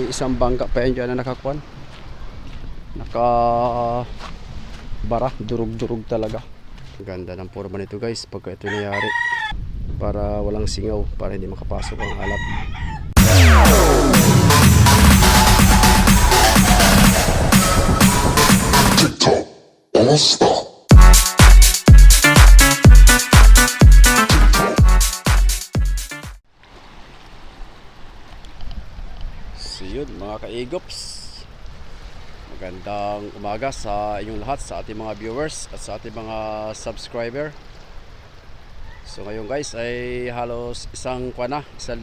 isang bangka pa yan dyan na nakakuan. Bara, durug-durug talaga. Ganda ng forma nito guys pagka ito nangyari. Para walang singaw, para hindi makapasok ang alap. TikTok All-Star. So yun mga kaigops, magandang umaga sa inyong lahat, sa ating mga viewers at sa ating mga subscriber. So ngayon guys ay halos isang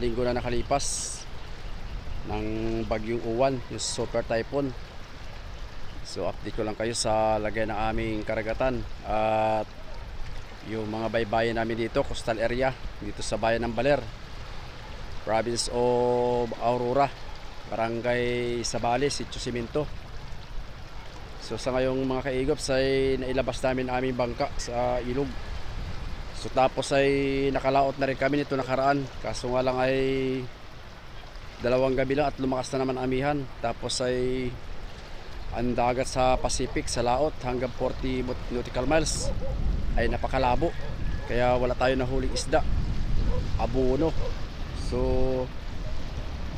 linggo na nakalipas ng bagyong Uwan, yung super typhoon. So update ko lang kayo sa lagay ng aming karagatan at yung mga baybayin namin dito, coastal area dito sa bayan ng Baler, province of Aurora, Barangay Sabales, Sitio Cimento. So sa ngayong mga kaigops ay nailabas namin aming bangka sa ilog. So tapos ay nakalaot na rin kami nito nakaraan. Kaso nga lang ay dalawang gabi lang at lumakas na naman amihan. Tapos ay ang dagat sa Pacific sa laot hanggang 40 nautical miles ay napakalabo. Kaya wala tayo nahuling isda, abono. So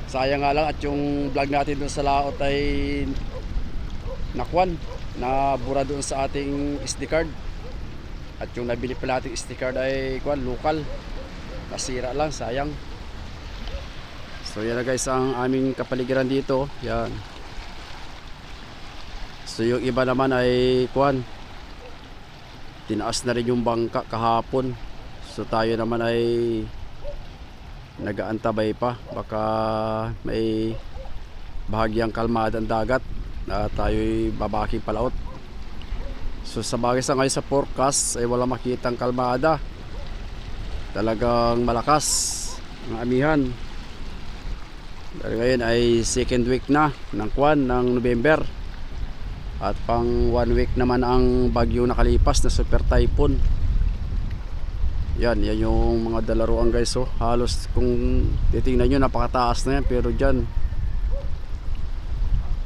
sayang nga lang at yung vlog natin dun sa laot ay nabura doon sa ating SD card. At yung nabili pala nating SD card ay local, nasira lang, sayang. So yan na guys ang aming kapaligiran dito. Yan. So yung iba naman ay tinaas na rin yung bangka kahapon. So tayo naman ay nag-aantabay pa, baka may bahagyang kalmada ang dagat na tayo'y babaking palaot. So sa bagay sa ngayon sa forecast ay wala makitang kalmada, talagang malakas ang amihan. Dahil ngayon ay second week na ng November at pang 1 week naman ang bagyo nakalipas na super typhoon. Yan yung mga dalaruan guys. So halos kung titingnan nyo napakataas na yan, pero dyan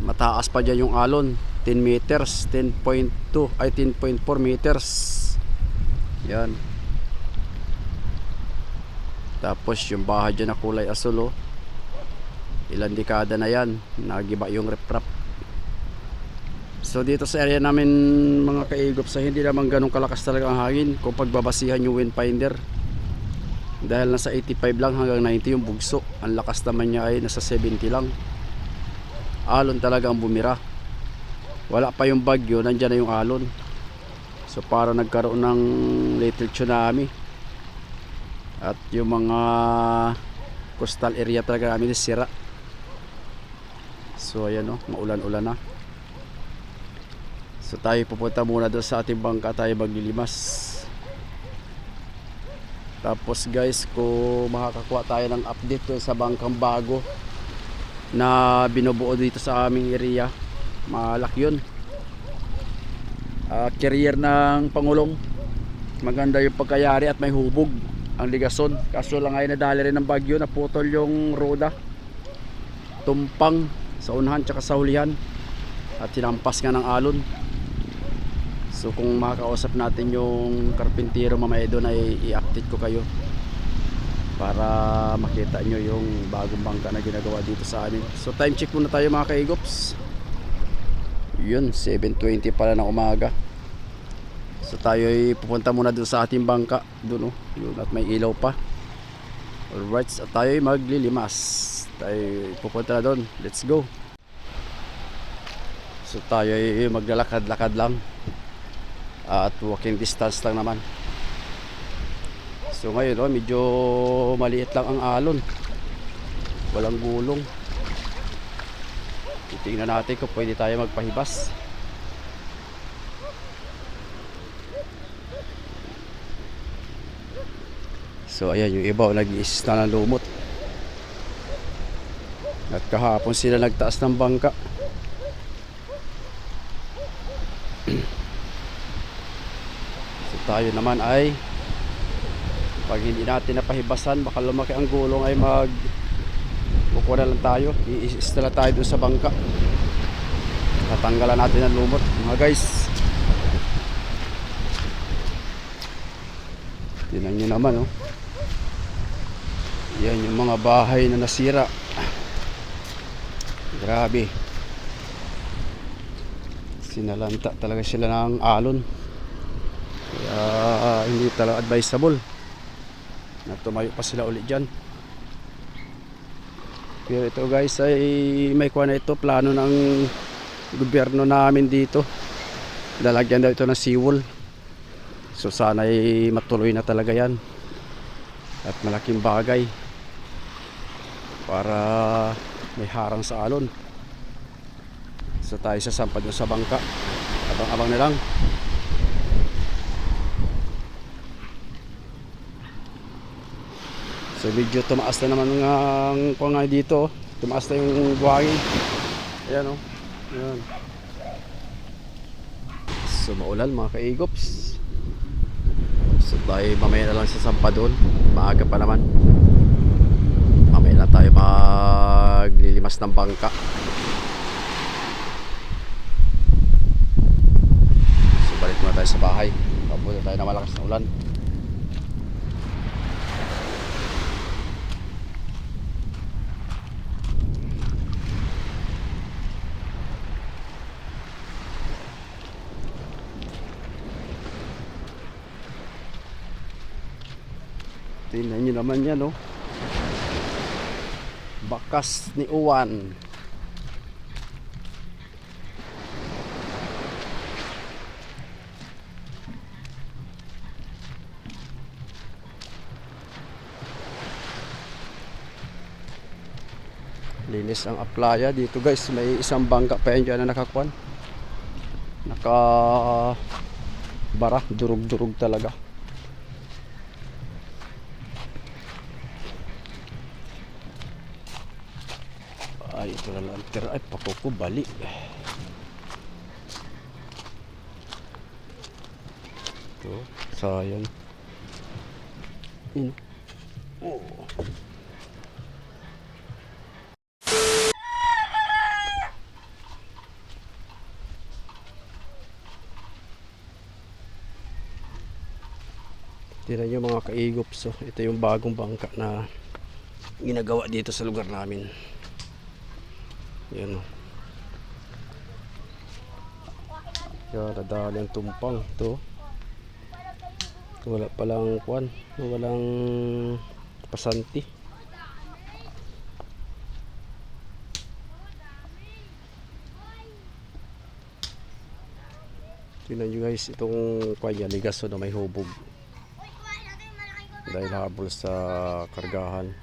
mataas pa dyan yung alon, 10 meters, 10.2 ay 10.4 meters. Yan. Tapos yung bahay dyan na kulay asul, ilang dekada na yan, nagiba yung riprap. So dito sa area namin mga kaigop, sa hindi naman ganun kalakas talaga ang hangin kung pagbabasihan yung wind finder. Dahil nasa 85 lang hanggang 90 yung bugso. Ang lakas naman niya ay nasa 70 lang. Alon talaga ang bumira. Wala pa yung bagyo, nandyan na yung alon. So para nagkaroon ng little tsunami. At yung mga coastal area talaga namin sira. So ayan maulan-ulan na. So tayo pupunta muna doon sa ating bangka, tayo maglilimas. Tapos guys, kung makakakuha tayo ng update doon sa bangkang bago na binubuo dito sa aming area, malaki yun. Carrier ng Pangulong, maganda yung pagkayari at may hubog ang ligason. Kaso lang ay nadali rin ng bagyo, naputol yung roda, tumpang sa unahan tsaka sa hulihan at sinampas nga ng alon. So kung makakausap natin yung karpintero mamaya doon ay i-update ko kayo para makita nyo yung bagong bangka na ginagawa dito sa amin. So time check muna tayo mga kaigops. Yun, 7:20 pala ng umaga. So tayo ay pupunta muna doon sa ating bangka doon yun, at may ilaw pa. Alright, so tayo ay maglilimas. Tayo pupunta na doon. Let's go. So tayo ay maglalakad-lakad lang at walking distance lang naman. So ngayon medyo maliit lang ang alon, walang gulong. Titingnan natin kung pwede tayo magpahibas. So ayan yung iba nag-iisist na ng lumot. At kahapon sila nagtaas ng bangka. Tayo naman ay pag hindi natin napahibasan baka lumaki ang gulong ay kukuha na lang tayo. I-install tayo doon sa bangka. Tatanggalan natin ang lumot mga guys. Tingnan nyo naman oh. Yan yung mga bahay na nasira. Grabe. Sinalanta talaga sila ng alon. Kaya hindi talaga advisable na tumayo pa sila ulit dyan. Pero ito guys ay may kuha na ito. Plano ng gobyerno namin dito. Lalagyan daw ito ng seawall. So sana ay matuloy na talaga yan. At malaking bagay para may harang sa alon. So tayo sasampad na sa bangka. Abang-abang na lang. So medyo tumaas na naman ang kuha nga dito. Tumaas na yung buhangin. Ayan o. Ayan. So maulan mga kaigops. So tayo mamaya na lang sasampa doon. Maaga pa naman. Mamaya na tayo maglilimas ng bangka. So balik muna tayo sa bahay. Papunta tayo na malakas na ulan. Tingnan nyo naman yan, oh. Bakas ni Uwan. Linis ang aplaya dito guys. May isang bangka pa yan dyan na nakakuan. Naka bara, durug-durug talaga. Ay, ito na lang tira. Ay, pakuko, bali. Ito, sayang. Oh. Tira nyo mga kaigops. So, ito yung bagong bangka na ginagawa dito sa lugar namin. Yan o. Yan, nadali ang tumpang. Ito. Wala palang kuwan. Walang pasanti. Tingnan nyo guys. Itong kuwan yan. Ligaso na may hubog. Dahil habol sa kargahan.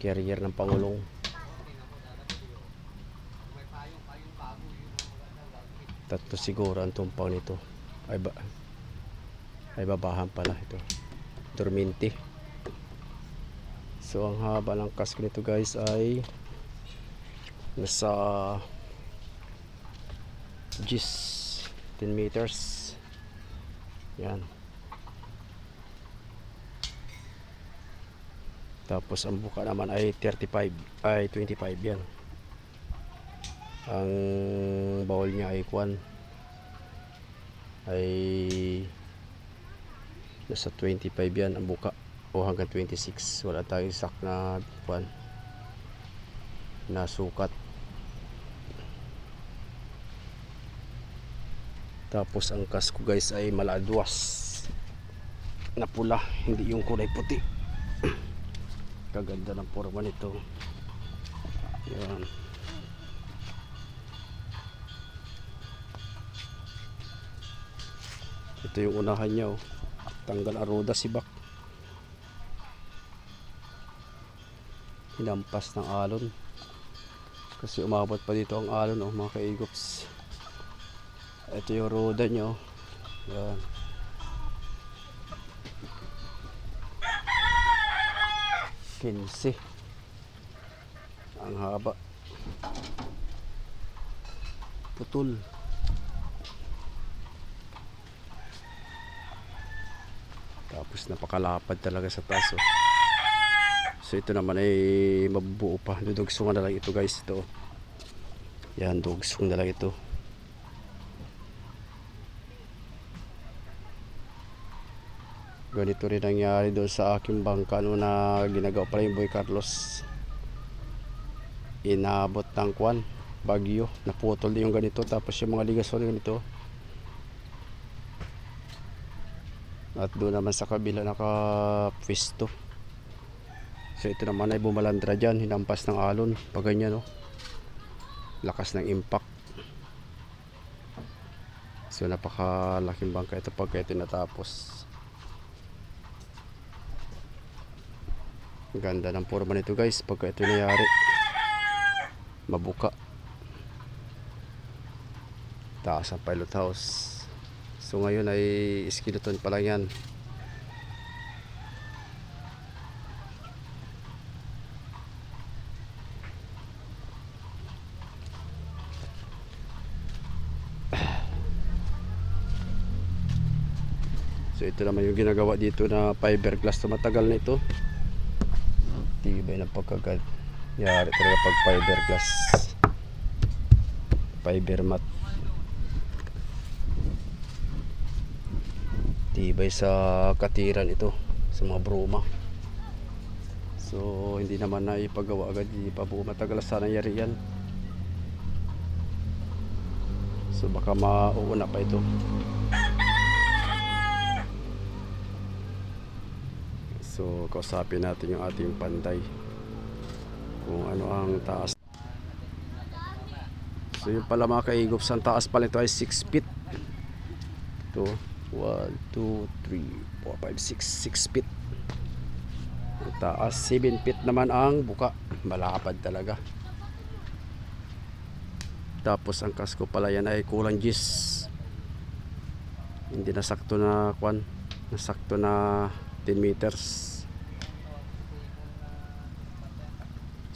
Carrier ng Pangulong. Tatlo siguro ang tumpaw nito. Ay babahan pala ito. Dorminti. So ang haba ng kasko nito guys ay nasa 10 meters. Yan. Tapos ang buka naman ay 25 ay 25 yan. Ang bowl niya ay kwan ay nasa 25 yan ang buka o hanggang 26. Wala tayong sak na kwan na sukat. Tapos ang kasko guys ay maladwas na pula, hindi yung kulay puti. Kaganda ng forma nito. Yan. Ito yung unahan niya oh. Tanggal aroda si Bak. Hinampas ng alon. Kasi umabot pa dito ang alon oh mga kaigops. Ito yung roda niya oh. Yan. Kinsi. Ang haba. Putol. Tapos napakalapad talaga sa taas oh. So ito naman ay mabubuo pa. Dudugsungan na lang ito guys. Ito. Yan, dugsong na lang ito. Ganito rin nangyari doon sa aking bangka no, na ginagawa pala yung Boy Carlos. Inabot ng kwan, bagyo. Naputol din yung ganito. Tapos yung mga ligason ganito. At doon naman sa kabila naka-pwesto. So ito naman ay bumalandra dyan, hinampas ng alon, pag ganyan no. Lakas ng impact. So napakalaking bangka ito pagka ito natapos. Ganda ng forma nito guys pagka ito nangyari. Mabuka. Taas ang pilot house. So ngayon ay skeleton pa lang yan. So ito naman yung ginagawa dito na fiberglass. So matagal na ito. Tibay na pagkagat. Yari talaga pag fiberglass. Fiber mat. Tibay sa katiran ito. Sa mga bruma. So hindi naman na ipagawa agad. Hindi pa po matagal sa nangyari yan. So baka mauuna pa ito. So kausapin natin yung ating panday kung ano ang taas. So yung pala mga kaigops, ang taas pala ito ay 6 feet. Ito 1, 2, 3, 4, 5, 6 6 feet. Ang taas 7 feet naman ang buka. Malapad talaga. Tapos ang kasko pala yan ay kulang gis. Hindi nasakto na kwan. Nasakto na 10 meters.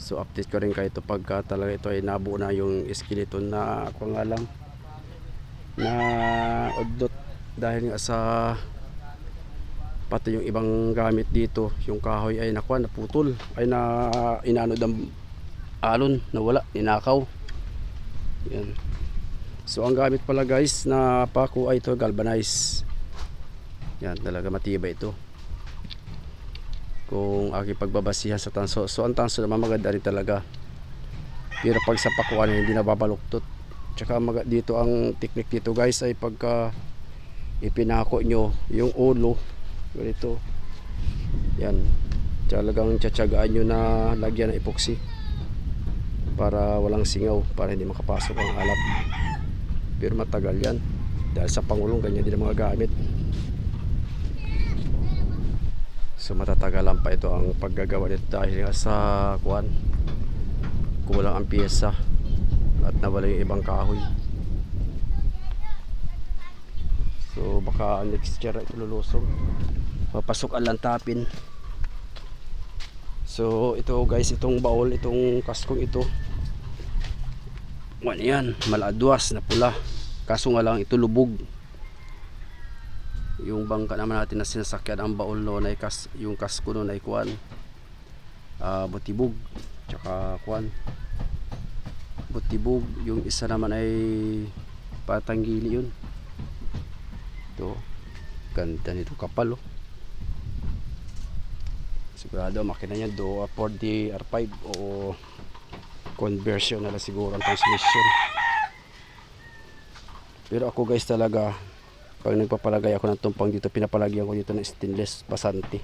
So update ko rin kayo ito pagka talaga ito ay nabuo na yung skeleton na ako nga lang na udot dahil nga sa pati yung ibang gamit dito, yung kahoy ay nakuha, naputol, ay na inaano ng alon, nawala, ninakaw. Yan. So ang gamit pala guys na pako ay ito galvanize. Yan, talaga matibay ito. Kung aking pagbabasihan sa tanso. So ang tanso naman maganda rin talaga. Pero pag sa pakuan hindi nababaluktot. Tsaka dito ang technique dito guys ay pagka ipinako nyo yung ulo ganito. Yan. Talagang tsatsagaan nyo na lagyan ng epoxy para walang singaw, para hindi makapasok ang alap. Pero matagal yan. Dahil sa pangulong ganyan din ang mga gamit. So matatagalan pa ito ang paggagawa nito dahil sa kuwan kulang ang piyesa at nawala yung ibang kahoy. So baka next year ito lulusong, papasok ang lantapin. So ito guys, itong baul, itong kaskong ito, ano yan, maladwas na pula, kaso nga lang ito lubog. Yung bangka naman natin na sinasakyan ang baul noon ay yung kasko noon ay kuwan, butibog, tsaka kuwan, butibog. Yung isa naman ay patanggili yun. Ito, ganda nito, kapal oh. Sigurado makina niya do Ford R5 o conversion na lang siguro ang transmission. Pero ako guys talaga, pag nagpapalagay ako ng tumpang dito, pinapalagyan ko dito ng stainless pasante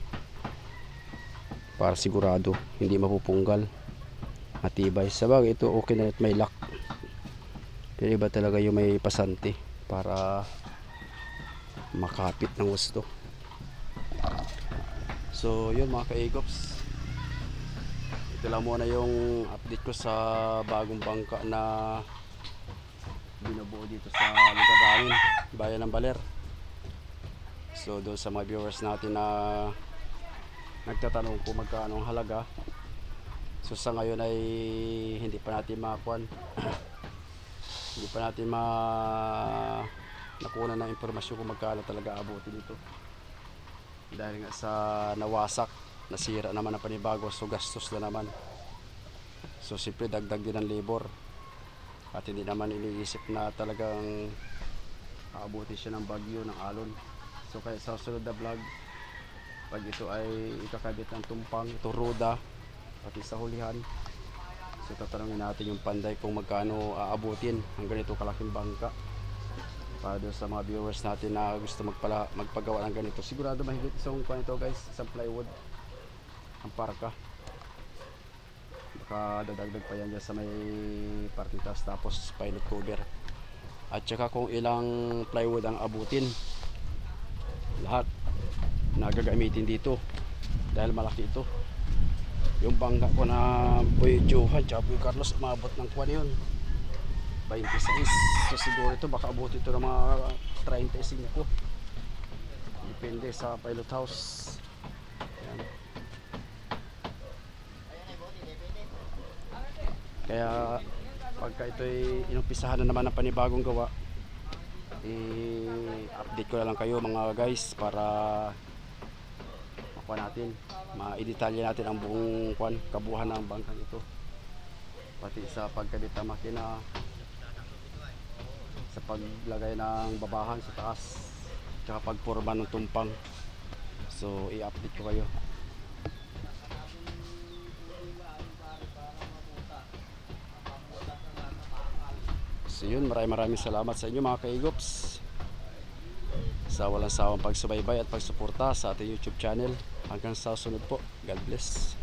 para sigurado hindi mapupunggal, matibay. Sabagay ito okay na at may lock, pero iba talaga yung may pasante para makapit ng gusto. So yun mga kaigops, ito lang muna yung update ko sa bagong bangka na binubuo dito sa lugar namin, bayan ng Baler. So doon sa mga viewers natin na nagtatanong kung magkano ang halaga, so sa ngayon ay hindi pa natin makuan hindi pa natin nakuha ng impormasyon kung magkano talaga abutin dito dahil nga sa nawasak nasira naman ang panibago, so gastos na naman. So siyempre dagdag din ang labor. At hindi naman iniisip na talagang aabuti siya ng bagyo, ng alon. So kaya sa susunod na vlog, pag ito ay ikakabit ng tumpang, ito roda, pati sa hulihan, so tatanungin natin yung panday kung magkano aabutin ang ganito kalaking bangka. Para doon sa mga viewers natin na gusto magpagawa ng ganito, sigurado mahigit isang kuha nito guys, isang plywood ang parka. Baka dadagdag pa yan dyan sa may partitas, tapos pilot cover. At saka kung ilang plywood ang abutin lahat na gagamitin dito, dahil malaki ito. Yung bangka ko na Boy Johan tsaka Boy Carlos, umabot ng kuha yun 26. So siguro ito baka abot ito ng mga 35. Depende sa pilot house. Yan. Kaya pagka ito'y inumpisahan na naman ng panibagong gawa, i-update ko na lang kayo mga guys, para makuha natin, ma-idetalye natin ang buong kabuuan ng bangkang ito, pati sa pagkabit ng makina, sa paglagay ng babahan sa taas, tsaka pagporma ng tumpang. So i-update ko kayo. So yun, maraming salamat sa inyo mga kaigops, sa walang sawang pagsubaybay at pagsuporta sa ating YouTube channel. Hanggang sa sunod po. God bless.